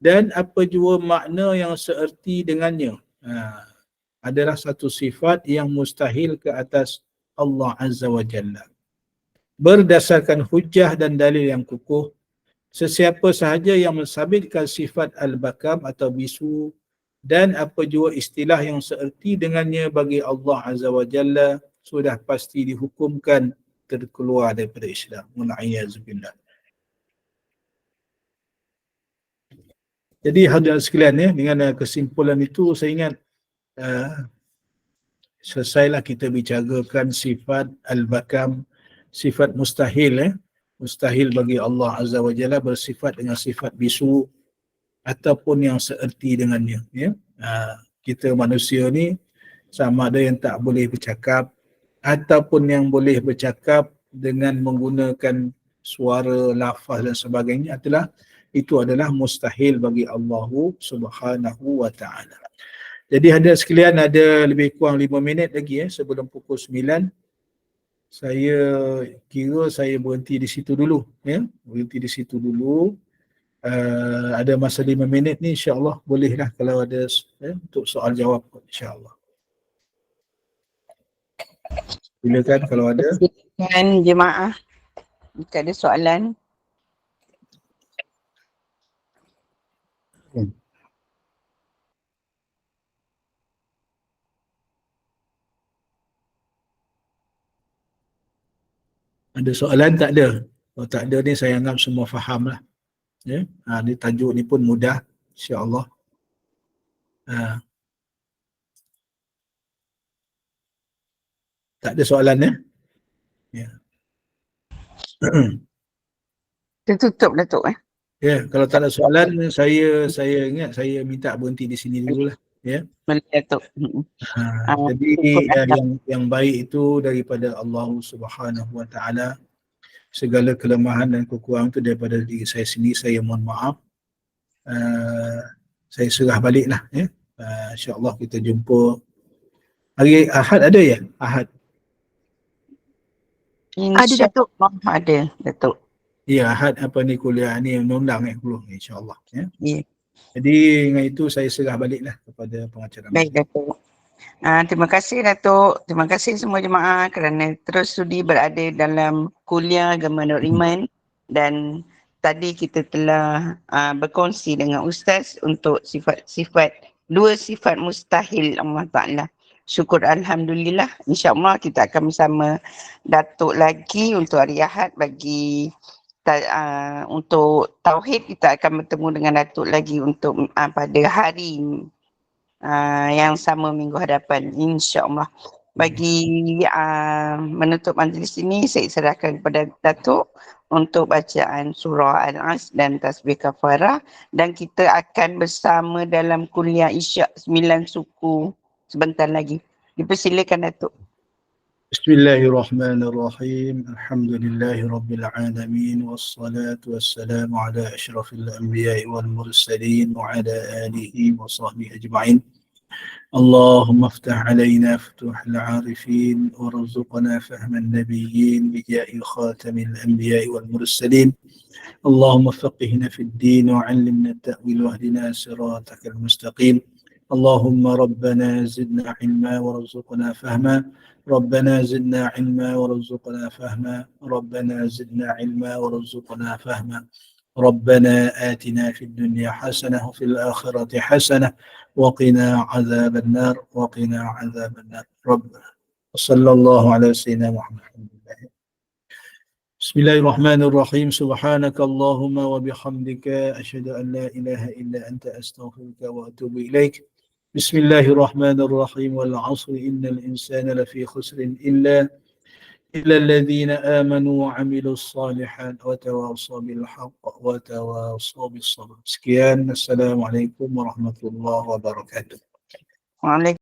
dan apa jua makna yang seerti dengannya adalah satu sifat yang mustahil ke atas Allah Azza wa Jalla. Berdasarkan hujjah dan dalil yang kukuh, sesiapa sahaja yang mensabitkan sifat al-bakam atau bisu dan apa jua istilah yang seerti dengannya bagi Allah Azza wa Jalla sudah pasti dihukumkan terkeluar daripada Islam. Wal'iyyazubillah. Jadi hadirin sekalian, ya, dengan kesimpulan itu saya ingat selesailah kita bicarakan sifat al-bakam, sifat mustahil, mustahil bagi Allah Azza wa Jalla bersifat dengan sifat bisu ataupun yang seerti dengannya, ya. Kita manusia ni sama ada yang tak boleh bercakap ataupun yang boleh bercakap dengan menggunakan suara, lafaz dan sebagainya, itu adalah mustahil bagi Allah Subhanahu wa Ta'ala. Jadi hadirin sekalian, ada lebih kurang 5 minit lagi, sebelum pukul 9. Saya kira saya berhenti di situ dulu, ya. Berhenti di situ dulu. Ada masa 5 minit ni, insya-Allah bolehlah kalau ada, ya, untuk soal jawab, insya-Allah. Silakan kalau ada. Silakan jemaah jika ada soalan. Ada soalan? Tak ada. Kalau tak ada ni saya anggap semua faham lah, ya. Ni tajuk ni pun mudah, insya-Allah. Tak ada soalan, ya? Ya. Kita tutup Datuk, Ya, kalau tak ada soalan, saya ingat saya minta berhenti di sini dulu lah, ya. Boleh Datuk. Jadi yang baik itu daripada Allah Subhanahu wa Ta'ala. Segala kelemahan dan kekurangan itu daripada diri saya sendiri, saya mohon maaf. Saya serah baliklah, ya. InsyaAllah kita jumpa Hari Ahad ada ya? Ahad. Insya Datuk. Allah ada, Datuk. Ya, Ahad apa ni kuliah ni undang belum insya-Allah ya. Ya. Jadi dengan itu saya serah baliklah kepada pengacara. Baik, Datuk. Terima kasih, Datuk. Terima kasih semua jemaah kerana terus sudi berada dalam kuliah Agama Nur Iman, dan tadi kita telah berkongsi dengan Ustaz untuk dua sifat mustahil Allah Ta'ala. Syukur Alhamdulillah. InsyaAllah kita akan bersama Datuk lagi untuk hari Ahad bagi untuk Tauhid. Kita akan bertemu dengan Datuk lagi untuk pada hari yang sama minggu hadapan, insya-Allah. Bagi menutup majlis ini, saya serahkan kepada Datuk untuk bacaan surah Al-As dan tasbih kafarah, dan kita akan bersama dalam kuliah Isyak 9 suku sebentar lagi. Dipersilakan, Datuk. Bismillahirrahmanirrahim. Alhamdulillahirabbil alamin wassalatu wassalamu ala asyrafil anbiya'i wal mursalin wa ala alihi wa sahbihi ajma'in. اللهم افتح علينا فتوح العارفين وارزقنا فهم النبيين بجاه خاتم الأنبياء والمرسلين. اللهم فقهنا في الدين وعلمنا التأويل واهدنا صراطك المستقيم. اللهم ربنا زدنا علما وارزقنا فهما. ربنا زدنا علما وارزقنا فهما. ربنا زدنا علما وارزقنا فهما. ربنا آتنا في الدنيا حسنة وفي الآخرة حسنة وقنا عذاب النار وقنا عذاب النار. ربنا وصلى الله على سيدنا محمد. بسم الله الرحمن الرحيم. سبحانك اللهم وبحمدك أشهد أن لا إله إلا أنت أستغفرك وأتوب إليك. بسم الله الرحمن الرحيم. والعصر إن الإنسان لفي خسر إلا الذين آمنوا وعملوا الصالحات وتواصوا بالحق وتواصوا بالصبر. Sekian. Assalamualaikum warahmatullahi wabarakatuh. Waalaikumsalam.